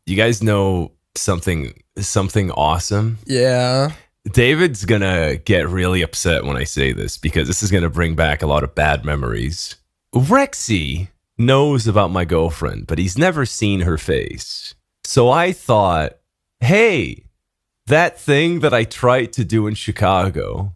You guys know something awesome? Yeah. David's gonna get really upset when I say this because this is gonna bring back a lot of bad memories. Rexy knows about my girlfriend, but he's never seen her face. So I thought, hey, that thing that I tried to do in Chicago,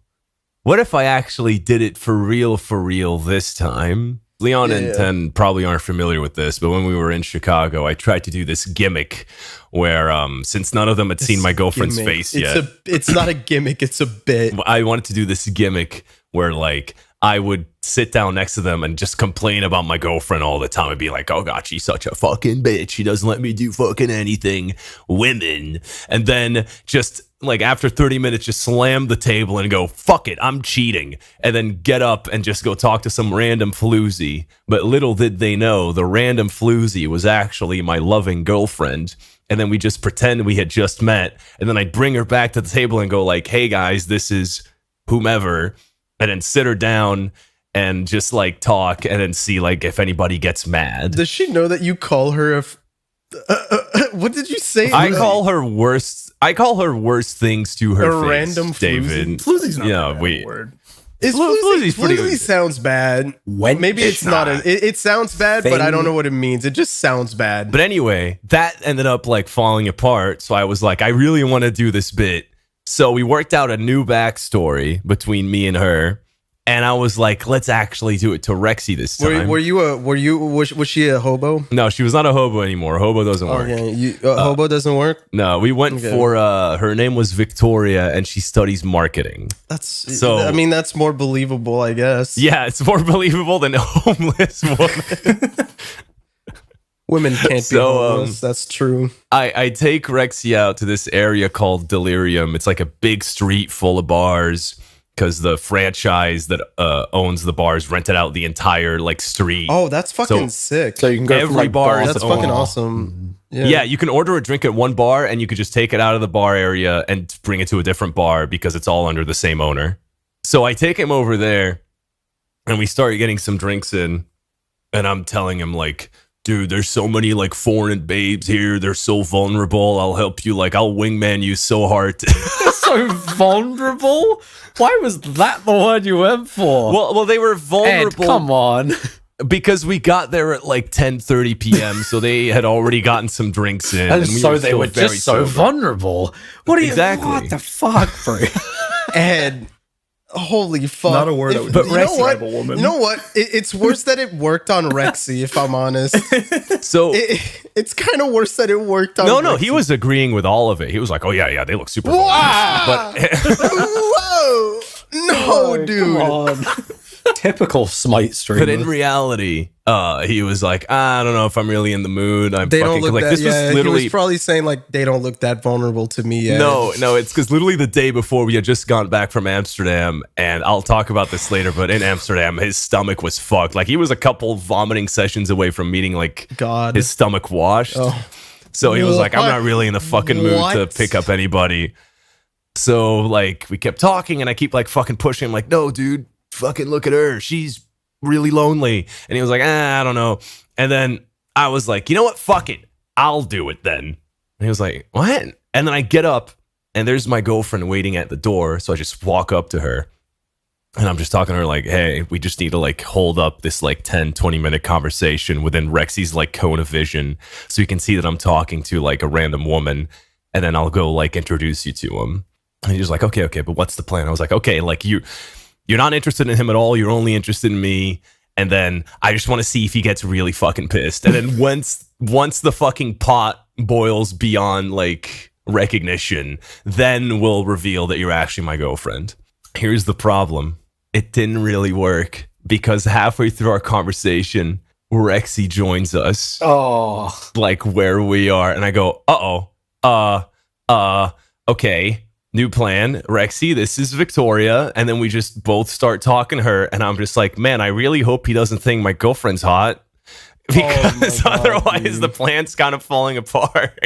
what if I actually did it for real this time? Leon and Ten probably aren't familiar with this, but when we were in Chicago, I tried to do this gimmick where, since none of them had seen my girlfriend's face yet. It's not a gimmick, it's a bit. I wanted to do this gimmick where, like, I would sit down next to them and just complain about my girlfriend all the time. I'd be like, oh God, she's such a fucking bitch. She doesn't let me do fucking anything. Women. And then just like after 30 minutes, just slam the table and go, fuck it, I'm cheating. And then get up and just go talk to some random floozy. But little did they know, the random floozy was actually my loving girlfriend. And then we just pretend we had just met. And then I'd bring her back to the table and go like, hey guys, this is whomever. And then sit her down and just like talk and then see like if anybody gets mad. Does she know that you call her what did you say? I call her worst things to her face, random David. Floozy's not a bad word. Floozy's pretty good. Sounds bad. Maybe it's not. It sounds bad, but I don't know what it means. It just sounds bad. But anyway, that ended up like falling apart. So I was like, I really want to do this bit. So we worked out a new backstory between me and her, and I was like, let's actually do it to Rexy this time. Was she a hobo? No, she was not a hobo anymore. Hobo doesn't work. Okay, hobo doesn't work? No, we went for her name was Victoria, and she studies marketing. That's more believable, I guess. Yeah, it's more believable than a homeless woman. Women can't be homeless. That's true. I take Rexy out to this area called Delirium. It's like a big street full of bars because the franchise that owns the bars rented out the entire like street. Oh, that's fucking sick. So you can go every from, like, bar. That's fucking awesome. Yeah, you can order a drink at one bar and you could just take it out of the bar area and bring it to a different bar because it's all under the same owner. So I take him over there and we start getting some drinks in, and I'm telling him like, dude, there's so many like foreign babes here. They're so vulnerable. I'll help you. Like, I'll wingman you so hard. So vulnerable? Why was that the word you went for? Well, they were vulnerable. Ed, come on. Because we got there at like 10:30 p.m., so they had already gotten some drinks in. And so they were just so vulnerable. What are you? Exactly. What the fuck, bro? And holy fuck. Not a word. But you know what? Woman. You know what? It's worse that it worked on Rexy, if I'm honest. So it's kind of worse that it worked on No, Rexy. he was agreeing with all of it. He was like, oh, yeah, they look super wow. But whoa. No, dude. Come on. Typical Smite streamer. But in reality, he was like, I don't know if I'm really in the mood. They don't look like, this was literally. He was probably saying like, they don't look that vulnerable to me yet. No, it's because literally the day before we had just gone back from Amsterdam, and I'll talk about this later, but in Amsterdam, his stomach was fucked. Like, he was a couple vomiting sessions away from meeting like his stomach washed. Oh. So he was like, I'm not really in the fucking mood to pick up anybody. So like, we kept talking, and I keep like fucking pushing him like, no, dude. Fucking look at her. She's really lonely. And he was like, I don't know. And then I was like, you know what? Fuck it. I'll do it then. And he was like, what? And then I get up and there's my girlfriend waiting at the door. So I just walk up to her and I'm just talking to her like, hey, we just need to like hold up this like 10-20 minute conversation within Rexy's like cone of vision. So you can see that I'm talking to like a random woman, and then I'll go like introduce you to him. And he's just like, okay, but what's the plan? I was like, okay, like you're not interested in him at all. You're only interested in me. And then I just want to see if he gets really fucking pissed. And then once the fucking pot boils beyond like recognition, then we'll reveal that you're actually my girlfriend. Here's the problem. It didn't really work because halfway through our conversation, Rexy joins us. Oh, like where we are. And I go, okay. New plan, Rexy, this is Victoria. And then we just both start talking to her. And I'm just like, man, I really hope he doesn't think my girlfriend's hot. Because otherwise the plan's kind of falling apart.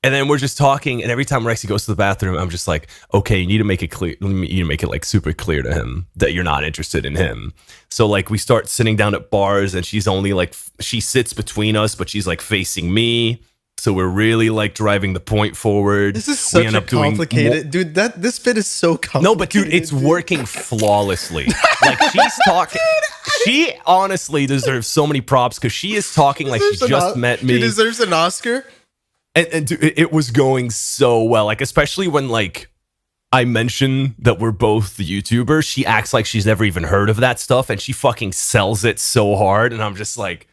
And then we're just talking. And every time Rexy goes to the bathroom, I'm just like, okay, you need to make it clear. You need to make it like super clear to him that you're not interested in him. So like we start sitting down at bars, and she's only like, she sits between us, but she's like facing me. So we're really like driving the point forward. This is such a complicated, dude. This bit is so complicated. No, but dude, it's working flawlessly. Like she's talking. She honestly deserves so many props because she is talking like she just met me. She deserves an Oscar. And dude, it was going so well. Like especially when like I mention that we're both the YouTubers, she acts like she's never even heard of that stuff, and she fucking sells it so hard. And I'm just like,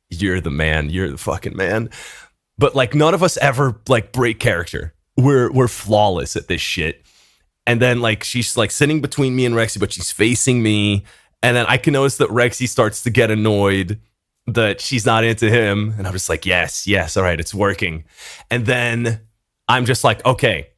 you're the man. You're the fucking man. But like none of us ever like break character. We're flawless at this shit. And then like she's like sitting between me and Rexy, but she's facing me. And then I can notice that Rexy starts to get annoyed that she's not into him. And I'm just like, yes, all right, it's working. And then I'm just like, okay,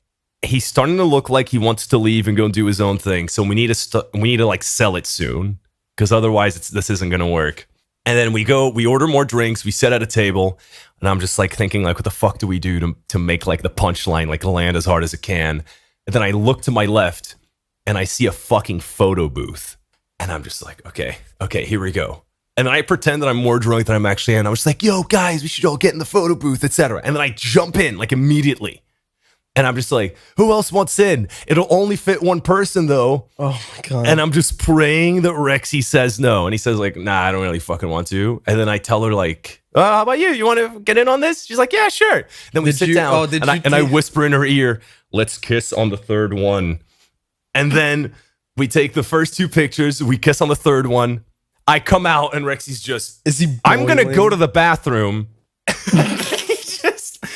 he's starting to look like he wants to leave and go do his own thing. So we need to like sell it soon, because otherwise this isn't gonna work. And then we order more drinks, we sit at a table, and I'm just like thinking like, what the fuck do we do to make like the punchline like land as hard as it can? And then I look to my left and I see a fucking photo booth. And I'm just like, okay, here we go. And then I pretend that I'm more drunk than I'm actually in. I was like, yo, guys, we should all get in the photo booth, etc. And then I jump in like immediately. And I'm just like, who else wants in? It'll only fit one person, though. Oh, my God. And I'm just praying that Rexy says no. And he says, like, nah, I don't really fucking want to. And then I tell her, like, how about you? You want to get in on this? She's like, yeah, sure. Then we sit down, and I whisper in her ear, let's kiss on the third one. And then we take the first two pictures. We kiss on the third one. I come out, and Rexy's just, I'm going to go to the bathroom.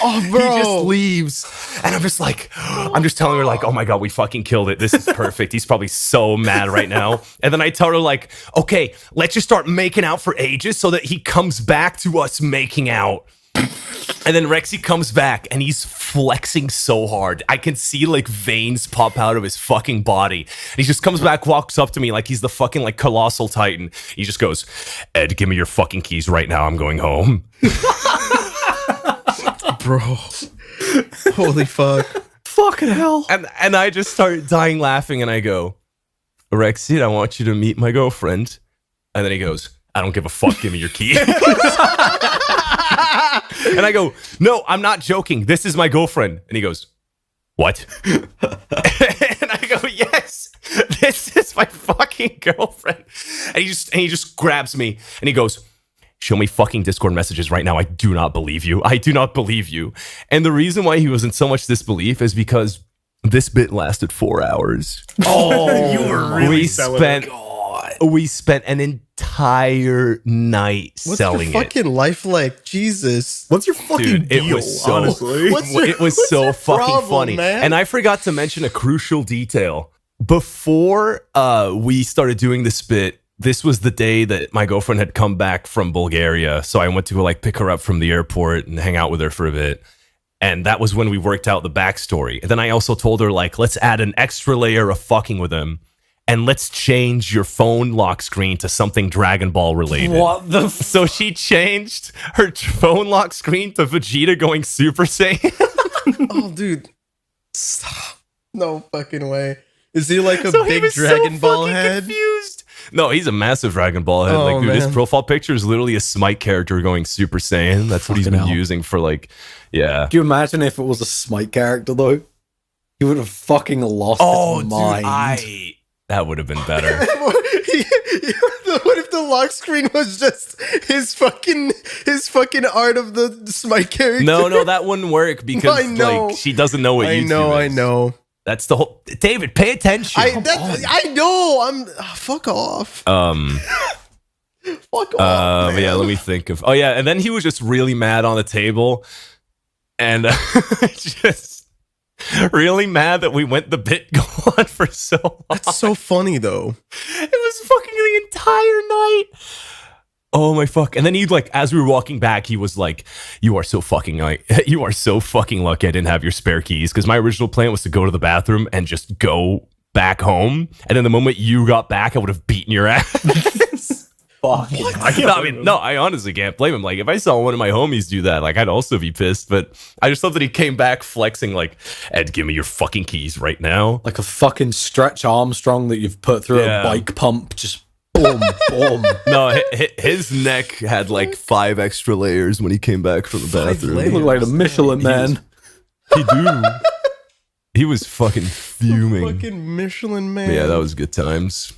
Oh, bro. He just leaves. And I'm just telling her like, oh my God, we fucking killed it. This is perfect. He's probably so mad right now. And then I tell her like, okay, let's just start making out for ages so that he comes back to us making out. And then Rexy comes back and he's flexing so hard. I can see like veins pop out of his fucking body. And he just comes back, walks up to me like he's the fucking like colossal titan. He just goes, Ed, give me your fucking keys right now. I'm going home. Bro, holy fuck. Fucking hell. And I just start dying laughing and I go, Rexy, I want you to meet my girlfriend. And then he goes, I don't give a fuck, give me your key. And I go, no, I'm not joking. This is my girlfriend. And he goes, what? And I go, yes, this is my fucking girlfriend. And he just grabs me and he goes, show me fucking Discord messages right now. I do not believe you. I do not believe you. And the reason why he was in so much disbelief is because this bit lasted 4 hours. Oh, you were really we spent an entire night selling it. What's your fucking life like? Jesus. What's your fucking deal, it was so, honestly? It was so fucking problem, funny. Man? And I forgot to mention a crucial detail. Before we started doing this bit, this was the day that my girlfriend had come back from Bulgaria. So I went to like pick her up from the airport and hang out with her for a bit. And that was when we worked out the backstory. And then I also told her like, let's add an extra layer of fucking with him. And let's change your phone lock screen to something Dragon Ball related. What the So she changed her phone lock screen to Vegeta going Super Saiyan. Oh, dude. Stop. No fucking way. Is he like a big Dragon Ball head? Confused. No, he's a massive Dragon Ball head. Oh, like, dude, man. his profile picture is literally a Smite character going Super Saiyan. That's what he's been using for like, yeah. Do you imagine if it was a Smite character though? He would have fucking lost his mind. Dude, that would have been better. What if the lock screen was just his fucking art of the Smite character? No, that wouldn't work because I know. like she doesn't know what YouTube is. I know. That's the whole. David, pay attention. I know. Fuck off. Fuck off. Yeah, let me think of. Oh yeah, and then he was just really mad on the table, and just really mad that we went the bit go on for so long. That's so funny though. It was fucking the entire night. Oh my fuck. And then he'd like, as we were walking back, he was like, you are so fucking lucky I didn't have your spare keys. Because my original plan was to go to the bathroom and just go back home. And then the moment you got back, I would have beaten your ass. Fuck. I honestly can't blame him. Like, if I saw one of my homies do that, like, I'd also be pissed. But I just love that he came back flexing like, Ed, give me your fucking keys right now. Like a fucking Stretch Armstrong that you've put through a bike pump, just boom, boom. No, his neck had like 5 extra layers when he came back from the bathroom. He looked like a Michelin Man. He do. He was fucking fuming. Fucking Michelin Man. Yeah, that was good times.